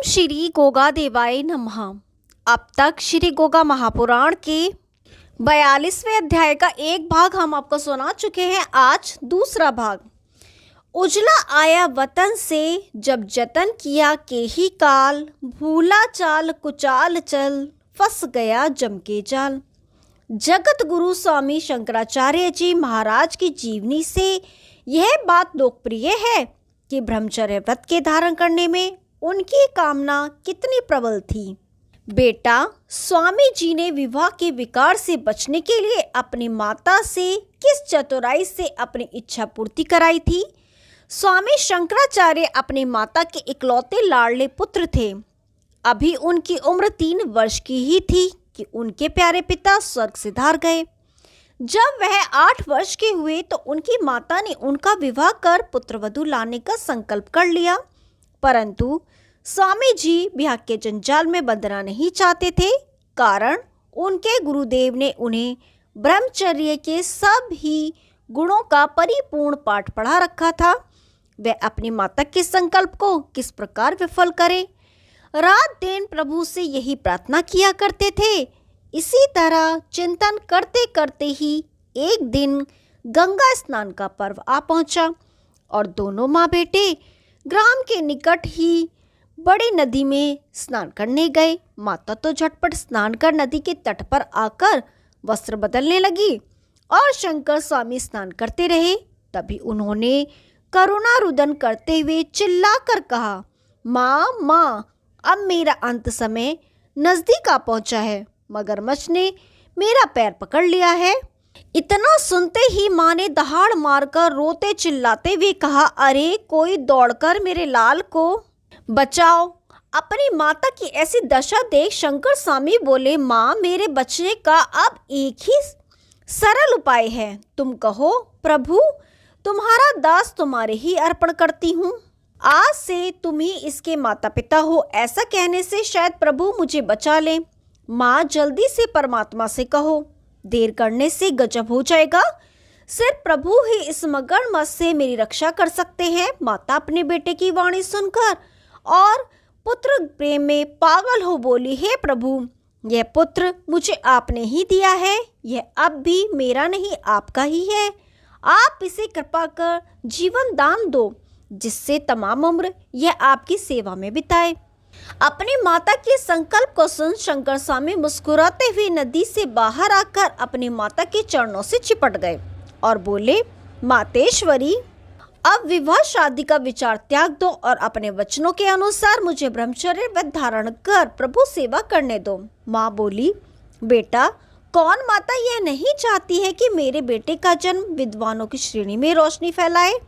श्री गोगा देवाय नमः। अब तक श्री गोगा महापुराण के 42वें अध्याय का एक भाग हम आपको सुना चुके हैं। आज दूसरा भाग। उजला आया वतन से जब जतन किया के ही काल, भूला चाल कुचाल चल, फंस गया जम के जाल। जगत गुरु स्वामी शंकराचार्य जी महाराज की जीवनी से यह बात लोकप्रिय है कि ब्रह्मचर्य व्रत के धारण करने में उनकी कामना कितनी प्रबल थी। बेटा, स्वामी जी ने विवाह के विकार से बचने के लिए अपनी माता से किस चतुराई से अपनी इच्छा पूर्ति कराई थी। स्वामी शंकराचार्य अपनी माता के इकलौते लाडले पुत्र थे। अभी उनकी उम्र 3 वर्ष की ही थी कि उनके प्यारे पिता स्वर्ग सिधार गए। जब वह 8 वर्ष के हुए तो उनकी माता ने उनका विवाह कर पुत्रवधू लाने का संकल्प कर लिया, परंतु स्वामी जी ब्याह के जंजाल में बंधना नहीं चाहते थे। कारण उनके गुरुदेव ने उन्हें ब्रह्मचर्य के सभी गुणों का परिपूर्ण पाठ पढ़ा रखा था। वे अपनी माता के संकल्प को किस प्रकार विफल करें, रात दिन प्रभु से यही प्रार्थना किया करते थे। इसी तरह चिंतन करते करते ही एक दिन गंगा स्नान का पर्व आ पहुंचा और दोनों माँ बेटे ग्राम के निकट ही बड़ी नदी में स्नान करने गए। माता तो झटपट स्नान कर नदी के तट पर आकर वस्त्र बदलने लगी और शंकर स्वामी स्नान करते रहे। तभी उन्होंने करुणा रुदन करते हुए चिल्लाकर कहा, माँ माँ, अब मेरा अंत समय नजदीक आ पहुंचा है। मगरमच्छ ने मेरा पैर पकड़ लिया है। इतना सुनते ही माँ ने दहाड़ मारकर रोते चिल्लाते हुए कहा, अरे कोई दौड़कर मेरे लाल को बचाओ। अपनी माता की ऐसी दशा देख शंकर स्वामी बोले, माँ, मेरे बचने का अब एक ही सरल उपाय है। तुम कहो प्रभु, तुम्हारा दास तुम्हारे ही अर्पण करती हूँ। आज से तुम ही इसके माता पिता हो। ऐसा कहने से शायद प्रभु मुझे बचा लें। माँ, जल्दी से परमात्मा से कहो, देर करने से गजब हो जाएगा। सिर्फ प्रभु ही इस मगरमच्छ से मेरी रक्षा कर सकते हैं। माता अपने बेटे की वाणी सुनकर और पुत्र प्रेम में पागल हो बोली, हे प्रभु, यह पुत्र मुझे आपने ही दिया है। यह अब भी मेरा नहीं, आपका ही है। आप इसे कृपा कर जीवन दान दो, जिससे तमाम उम्र यह आपकी सेवा में बिताए। अपनी माता के संकल्प को सुन शंकर स्वामी मुस्कुराते हुए नदी से बाहर आकर अपनी माता के चरणों से चिपट गए और बोले, मातेश्वरी, अब विवाह शादी का विचार त्याग दो और अपने वचनों के अनुसार मुझे ब्रह्मचर्य व्रत धारण कर प्रभु सेवा करने दो। माँ बोली, बेटा, कौन माता यह नहीं चाहती है कि मेरे बेटे का जन्म विद्वानों की श्रेणी में रोशनी फैलाए।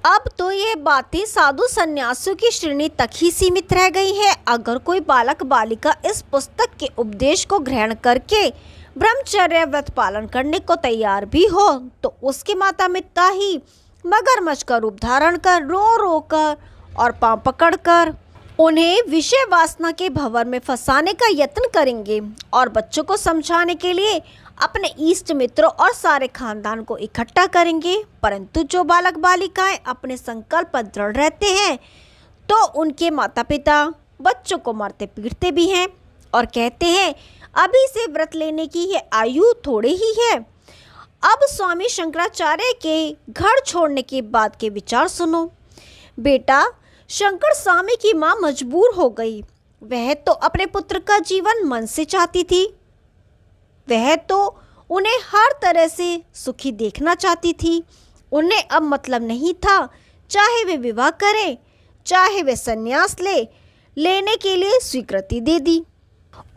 अब तो ये बातें साधु सन्यासियों की श्रेणी तक ही सीमित रह गई है। अगर कोई बालक बालिका इस पुस्तक के उपदेश को ग्रहण करके ब्रह्मचर्य व्रत पालन करने को तैयार भी हो तो उसके माता पिता ही मगरमच्छ का रूप धारण कर रो रो कर और पांव पकड़कर उन्हें विषय वासना के भंवर में फंसाने का यत्न करेंगे और बच्चों को समझाने के लिए अपने इष्ट मित्रों और सारे खानदान को इकट्ठा करेंगे। परंतु जो बालक बालिकाएं अपने संकल्प पर दृढ़ रहते हैं तो उनके माता पिता बच्चों को मारते पीटते भी हैं और कहते हैं, अभी से व्रत लेने की यह आयु थोड़ी ही है। अब स्वामी शंकराचार्य के घर छोड़ने के बाद के विचार सुनो। बेटा, शंकर स्वामी की माँ मजबूर हो गई। वह तो अपने पुत्र का जीवन मन से चाहती थी। वह तो उन्हें हर तरह से सुखी देखना चाहती थी। उन्हें अब मतलब नहीं था, चाहे वे विवाह करें चाहे वे संन्यास लेने के लिए स्वीकृति दे दी।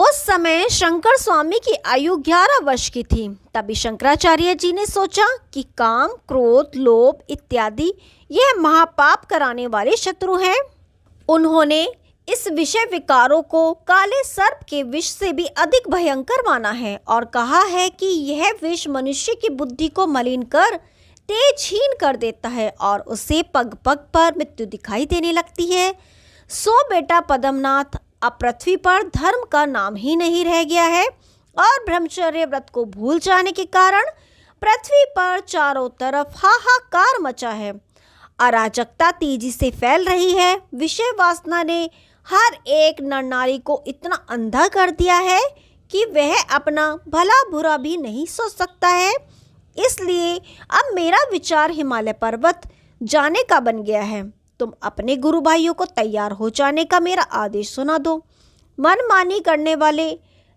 उस समय शंकर स्वामी की आयु 11 वर्ष की थी। तभी शंकराचार्य जी ने सोचा कि काम, क्रोध, लोभ इत्यादि यह महापाप कराने वाले शत्रु हैं। उन्होंने इस विषय विकारों को काले सर्प के विष से भी अधिक भयंकर माना है और कहा है कि यह विष मनुष्य की बुद्धि को मलिन कर तेजहीन कर देता है और उसे पग पग पर मृत्यु दिखाई देने लगती है। सो बेटा पद्मनाथ, अब पृथ्वी पर धर्म का नाम ही नहीं रह गया है और ब्रह्मचर्य व्रत को भूल जाने के कारण पृथ्वी पर चारों तरफ हाहाकार मचा है। अराजकता तेजी से फैल रही है। विषय वासना ने हर एक नर नारी को इतना अंधा कर दिया है कि वह अपना भला बुरा भी नहीं सोच सकता है। इसलिए अब मेरा विचार हिमालय पर्वत जाने का बन गया है। तुम अपने गुरु भाइयों को तैयार हो जाने का मेरा आदेश सुना दो। मनमानी करने वाले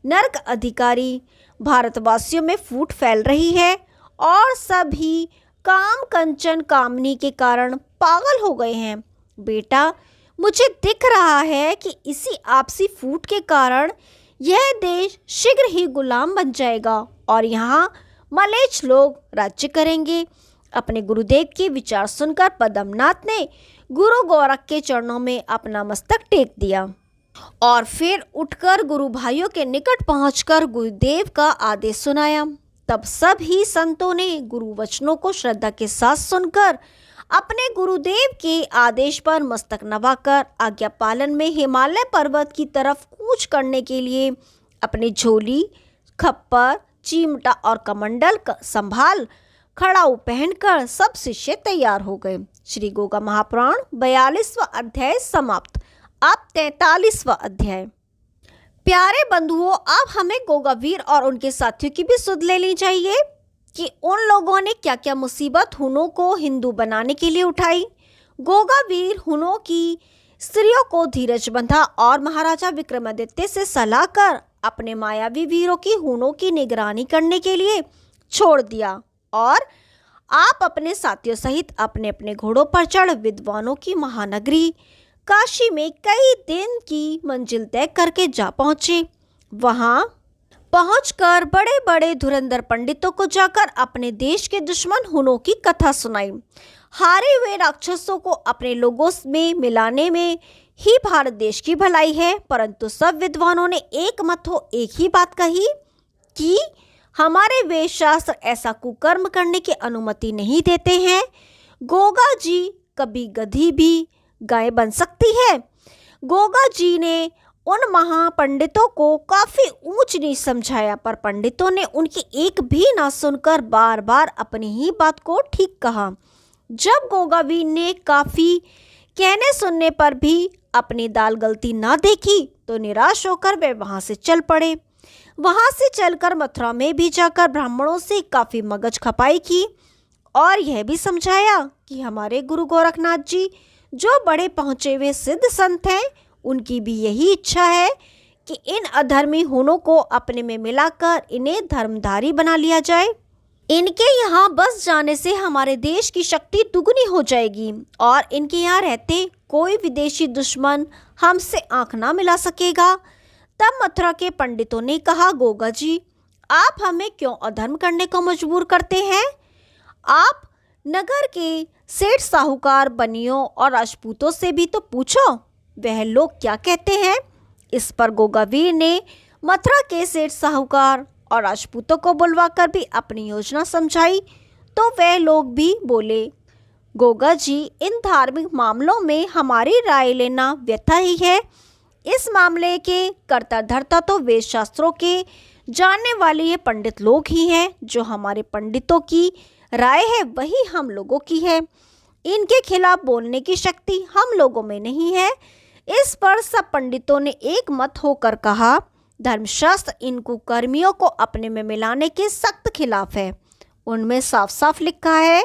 नर्क अधिकारी भारतवासियों में फूट फैल रही है और सभी काम कंचन कामनी के कारण पागल हो गए हैं। बेटा, मुझे दिख रहा है कि इसी आपसी फूट के कारण यह देश शीघ्र ही गुलाम बन जाएगा और यहाँ मलेच्छ लोग राज्य करेंगे। अपने गुरुदेव के विचार सुनकर पद्मनाथ ने गुरु गोरख के चरणों में अपना मस्तक टेक दिया और फिर उठकर गुरु भाइयों के निकट पहुंचकर गुरुदेव का आदेश सुनाया। तब सभी संतों ने गुरु वचनों को श्रद्धा के साथ सुनकर अपने गुरुदेव के आदेश पर मस्तक नवाकर आज्ञा पालन में हिमालय पर्वत की तरफ कूच करने के लिए अपनी झोली, खप्पर, चिमटा और कमंडल संभाल खड़ाऊ पहनकर सब शिष्य तैयार हो गए। श्री गोगा महापुराण 42वां अध्याय समाप्त। अब 43वां अध्याय। प्यारे बंधुओं, अब हमें गोगावीर और उनके साथियों की भी सुध ले ली चाहिए कि उन लोगों ने क्या क्या मुसीबत हुनों को हिंदू बनाने के लिए उठाई। गोगावीर हुनों की स्त्रियों को धीरज बंधा और महाराजा विक्रमादित्य से सलाह कर अपने मायावी वीरों की हुनों की निगरानी करने के लिए छोड़ दिया और आप अपने साथियों सहित अपने अपने घोड़ों पर चढ़ विद्वानों की महानगरी काशी में कई दिन की मंजिल तय करके जा पहुंचे। वहां पहुंचकर बड़े बड़े धुरंधर पंडितों को जाकर अपने देश के दुश्मन हुनों की कथा सुनाई। हारे हुए राक्षसों को अपने लोगों में मिलाने में ही भारत देश की भलाई है, परंतु सब विद्वानों ने एक मत हो एक ही बात कही कि हमारे वेद शास्त्र ऐसा कुकर्म करने की अनुमति नहीं देते हैं। गोगा जी, कभी गधी भी गाय बन सकती है। गोगा जी ने उन महापंडितों को काफी ऊंच नीच समझाया, पर पंडितों ने उनकी एक भी ना सुनकर बार बार अपनी ही बात को ठीक कहा। जब गोगावीर ने काफी कहने सुनने पर भी अपनी दाल गलती ना देखी तो निराश होकर वे वहां से चल पड़े। वहां से चलकर मथुरा में भी जाकर ब्राह्मणों से काफी मगज खपाई की और यह भी समझाया कि हमारे गुरु गोरखनाथ जी जो बड़े पहुंचे हुए सिद्ध संत हैं, उनकी भी यही इच्छा है कि इन अधर्मी हुनों को अपने में मिलाकर इन्हें धर्मधारी बना लिया जाए। इनके यहाँ बस जाने से हमारे देश की शक्ति दुगनी हो जाएगी और इनके यहाँ रहते कोई विदेशी दुश्मन हमसे आंख ना मिला सकेगा। तब मथुरा के पंडितों ने कहा, गोगा जी, आप हमें क्यों अधर्म करने को मजबूर करते हैं? आप नगर के सेठ, साहूकार, बनियों और राजपूतों से भी तो पूछो, वह लोग क्या कहते हैं। इस पर गोगावीर ने मथुरा के सेठ, साहूकार और राजपूतों को बुलवाकर भी अपनी योजना समझाई तो वह लोग भी बोले, गोगा जी, इन धार्मिक मामलों में हमारी राय लेना व्यथा ही है। इस मामले के कर्ता धर्ता तो वेद शास्त्रों के जानने वाले ये पंडित लोग ही हैं। जो हमारे पंडितों की राय है वही हम लोगों की है। इनके खिलाफ बोलने की शक्ति हम लोगों में नहीं है। इस पर सब पंडितों ने एक मत होकर कहा, धर्मशास्त्र इन कुकर्मियों को अपने में मिलाने के सख्त खिलाफ है। उनमें साफ साफ लिखा है,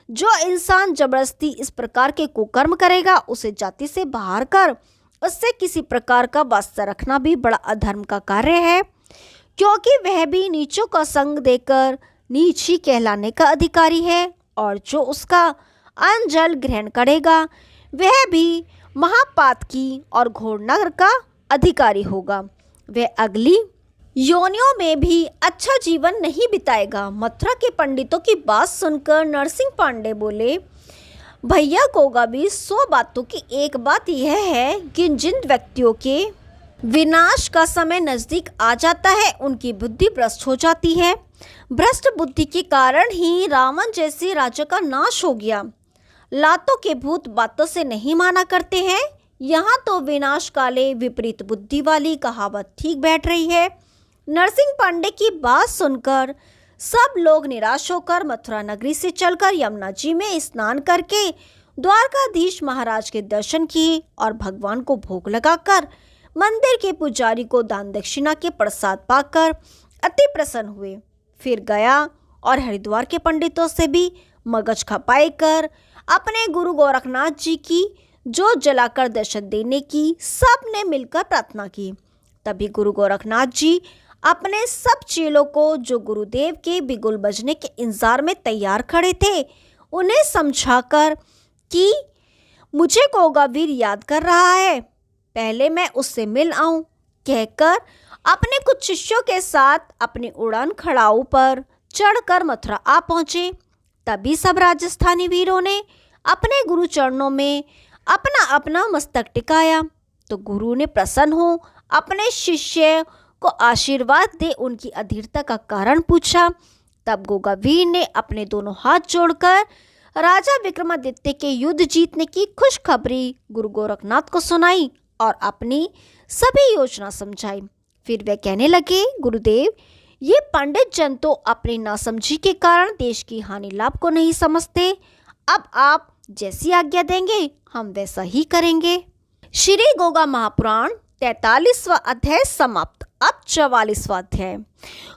जो इंसान जबरदस्ती इस प्रकार के कुकर्म करेगा उसे जाति से बाहर कर उससे किसी प्रकार का वास्ता रखना भी बड़ा अधर्म का कार्य है, क्योंकि वह भी नीचों का संग देकर नीच ही कहलाने का अधिकारी है और जो उसका अन्न जल ग्रहण करेगा वह भी महापात की और घोर नगर का अधिकारी होगा। वह अगली योनियों में भी अच्छा जीवन नहीं बिताएगा। मथुरा के पंडितों की बात सुनकर नरसिंह पांडे बोले, भैया गोगावीर, 100 बातों की एक बात यह है कि जिन व्यक्तियों के विनाश का समय नजदीक आ जाता है उनकी बुद्धि भ्रष्ट हो जाती है। भ्रष्ट बुद्धि के कारण ही रावण जैसे राजा का नाश हो गया। लातों के भूत बातों से नहीं माना करते हैं। यहाँ तो विनाश काले विपरीत बुद्धि वाली कहावत ठीक बैठ रही है। नरसिंह पांडे की बात सुनकर सब लोग निराश होकर मथुरा नगरी से चलकर यमुना जी में स्नान करके द्वारकाधीश महाराज के दर्शन किए और भगवान को भोग लगाकर मंदिर के पुजारी को दान दक्षिणा के प्रसाद पाकर अति प्रसन्न हुए। फिर गया और हरिद्वार के पंडितों से भी मगज खपाई कर अपने गुरु गोरखनाथ जी की जोत जलाकर दर्शन देने की सब ने मिलकर प्रार्थना की। तभी गुरु गोरखनाथ जी अपने सब चेलों को, जो गुरुदेव के बिगुल बजने के इंतजार में तैयार खड़े थे, उन्हें समझाकर कि मुझे गोगावीर याद कर रहा है, पहले मैं उससे मिल आऊं, कहकर अपने कुछ शिष्यों के साथ अपनी उड़ान खड़ाऊ पर चढ़कर मथुरा आ पहुंचे। तभी सब राजस्थानी वीरों ने अपने गुरु चरणों में अपना अपना मस्तक टिकाया। तो गुरु ने प्रसन्न हो अपने शिष्य को आशीर्वाद दे उनकी अधीरता का कारण पूछा। तब गोगावीर ने अपने दोनों हाथ जोड़कर राजा विक्रमादित्य के युद्ध जीतने की खुशखबरी गुरु गोरखनाथ को सुनाई और अपनी सभी योजना समझाई। फिर वे कहने लगे, गुरुदेव, ये पंडित जन तो अपनी नासमझी के कारण देश की हानि लाभ को नहीं समझते। अब आप जैसी आज्ञा देंगे हम वैसा ही करेंगे। श्री गोगा महापुराण 43वां अध्याय समाप्त। अब 44वां अध्याय।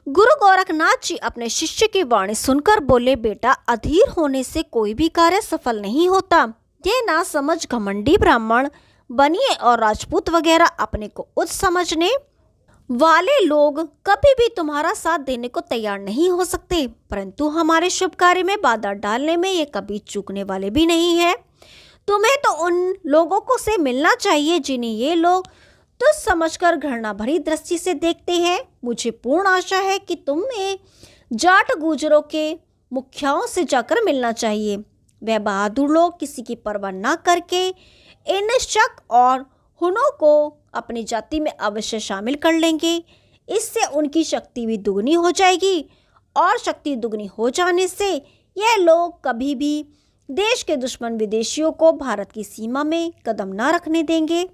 गुरु गोरखनाथ जी अपने शिष्य की वाणी सुनकर बोले, बेटा, अधीर होने से कोई भी कार्य सफल नहीं होता। ये ना समझ घमंडी ब्राह्मण बनिए और राजपूत वगैरह अपने को उच्च समझने वाले लोग कभी भी तुम्हारा साथ देने को तैयार नहीं हो सकते, परंतु हमारे शुभ कार्य में बाधा डालने में ये कभी चूकने वाले भी नहीं है। तुम्हें तो उन लोगों को से मिलना चाहिए जिन्हें ये लोग तुझ समझकर घृणा भरी दृष्टि से देखते हैं। मुझे पूर्ण आशा है कि तुम्हें जाट गुजरों के मुखियाओं से जाकर मिलना चाहिए। वह बहादुर लोग किसी की परवाह न करके इन शक और हुनों को अपनी जाति में अवश्य शामिल कर लेंगे। इससे उनकी शक्ति भी दुगनी हो जाएगी और शक्ति दुगनी हो जाने से यह लोग कभी भी देश के दुश्मन विदेशियों को भारत की सीमा में कदम न रखने देंगे।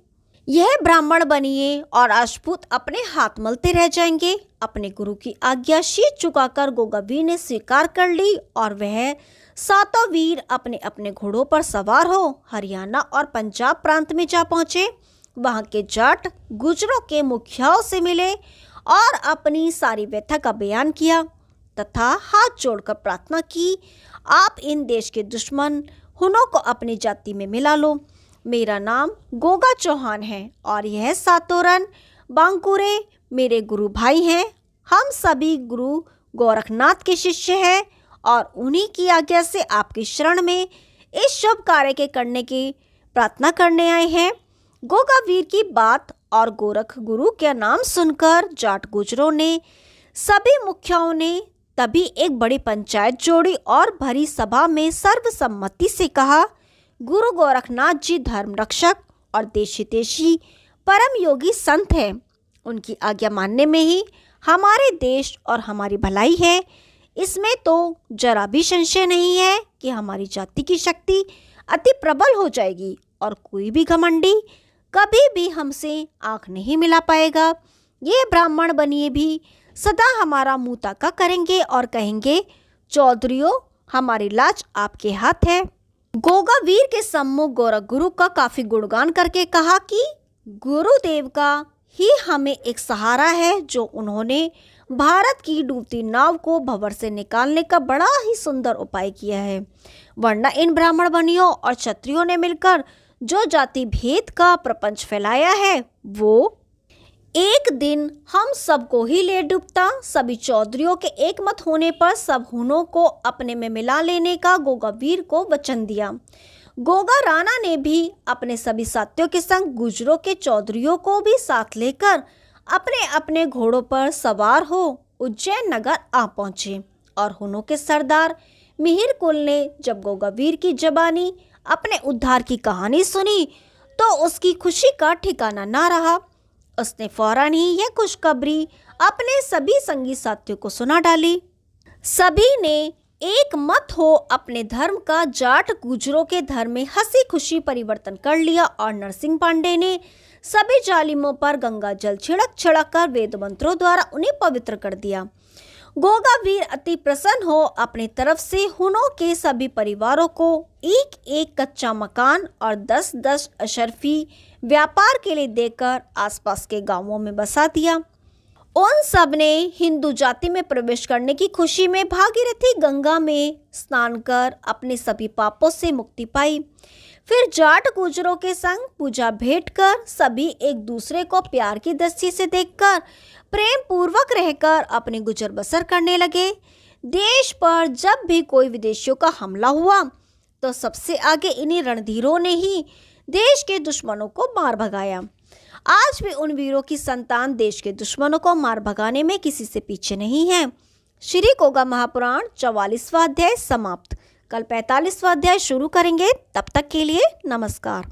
यह ब्राह्मण बनिए और राजपूत अपने हाथ मलते रह जाएंगे। अपने गुरु की आज्ञा शीश झुकाकर गोगावीर ने स्वीकार कर ली और वह सातों वीर अपने अपने घोड़ों पर सवार हो हरियाणा और पंजाब प्रांत में जा पहुंचे। वहां के जाट गुजरों के मुखियाओं से मिले और अपनी सारी व्यथा का बयान किया तथा हाथ जोड़कर प्रार्थना की, आप इन देश के दुश्मन हुनों को अपनी जाति में मिला लो। मेरा नाम गोगा चौहान है और यह सातों रन बांकुरे मेरे गुरु भाई हैं। हम सभी गुरु गोरखनाथ के शिष्य हैं और उन्हीं की आज्ञा से आपकी शरण में इस शुभ कार्य के करने की प्रार्थना करने आए हैं। गोगावीर की बात और गोरख गुरु के नाम सुनकर जाट गुजरों ने सभी मुखियाओं ने तभी एक बड़ी पंचायत जोड़ी और भरी सभा में सर्वसम्मति से कहा, गुरु गोरखनाथ जी धर्म रक्षक और देश हितैषी परम योगी संत हैं। उनकी आज्ञा मानने में ही हमारे देश और हमारी भलाई है। इसमें तो जरा भी संशय नहीं है कि हमारी जाति की शक्ति अति प्रबल हो जाएगी और कोई भी घमंडी कभी भी हमसे आंख नहीं मिला पाएगा। ये ब्राह्मण बनिए भी सदा हमारा मुंह ताका करेंगे और कहेंगे, चौधरियों, हमारी लाज आपके हाथ है। गोगावीर के सम्मुख गोरख गुरु का काफी गुणगान करके कहा कि गुरुदेव का ही हमें एक सहारा है, जो उन्होंने भारत की डूबती नाव को भंवर से निकालने का बड़ा ही सुंदर उपाय किया है। वरना इन ब्राह्मण बनियों और क्षत्रियों ने मिलकर जो जाति भेद का प्रपंच फैलाया है, वो एक दिन हम सबको ही ले डूबता। सभी चौधरियों के एक मत होने पर सब हुनों को अपने में मिला लेने का गोगावीर को वचन दिया। गोगा राणा ने भी अपने सभी साथियों के संग गुजरों के चौधरियों को भी साथ लेकर अपने अपने घोड़ों पर सवार हो उज्जैन नगर आ पहुंचे। और हुनों के सरदार मिहिर कुल ने जब गोगावीर की जबानी अपने उद्धार की कहानी सुनी तो उसकी खुशी का ठिकाना ना रहा। उसने फौरन ही यह खुशखबरी अपने सभी संगी साथियों को सुना डाली। सभी ने एक मत हो अपने धर्म का जाट गुजरों के धर्म में हंसी खुशी परिवर्तन कर लिया और नरसिंह पांडे ने सभी जालिमों पर गंगा जल छिड़क छिड़क कर वेद मंत्रों द्वारा उन्हें पवित्र कर दिया। गोगा वीर अति प्रसन्न हो अपनी तरफ से हुनों के सभी परिवारों को एक एक कच्चा मकान और 10-10 अशरफी व्यापार के लिए देकर आसपास के गांवों में बसा दिया। उन सब ने हिंदू जाति में प्रवेश करने की खुशी में भागीरथी गंगा में स्नान कर अपने सभी पापों से मुक्ति पाई। फिर जाट गुजरों के संग पूजा भेंट कर सभी एक दूसरे को प्यार की दृष्टि से देखकर प्रेम पूर्वक रहकर अपने गुजर बसर करने लगे। देश पर जब भी कोई विदेशियों का हमला हुआ तो सबसे आगे इन्हीं रणधीरों ने ही देश के दुश्मनों को मार भगाया। आज भी उन वीरों की संतान देश के दुश्मनों को मार भगाने में किसी से पीछे नहीं है। श्री गोगा महापुराण 44वां अध्याय समाप्त। कल 45वां अध्याय शुरू करेंगे। तब तक के लिए नमस्कार।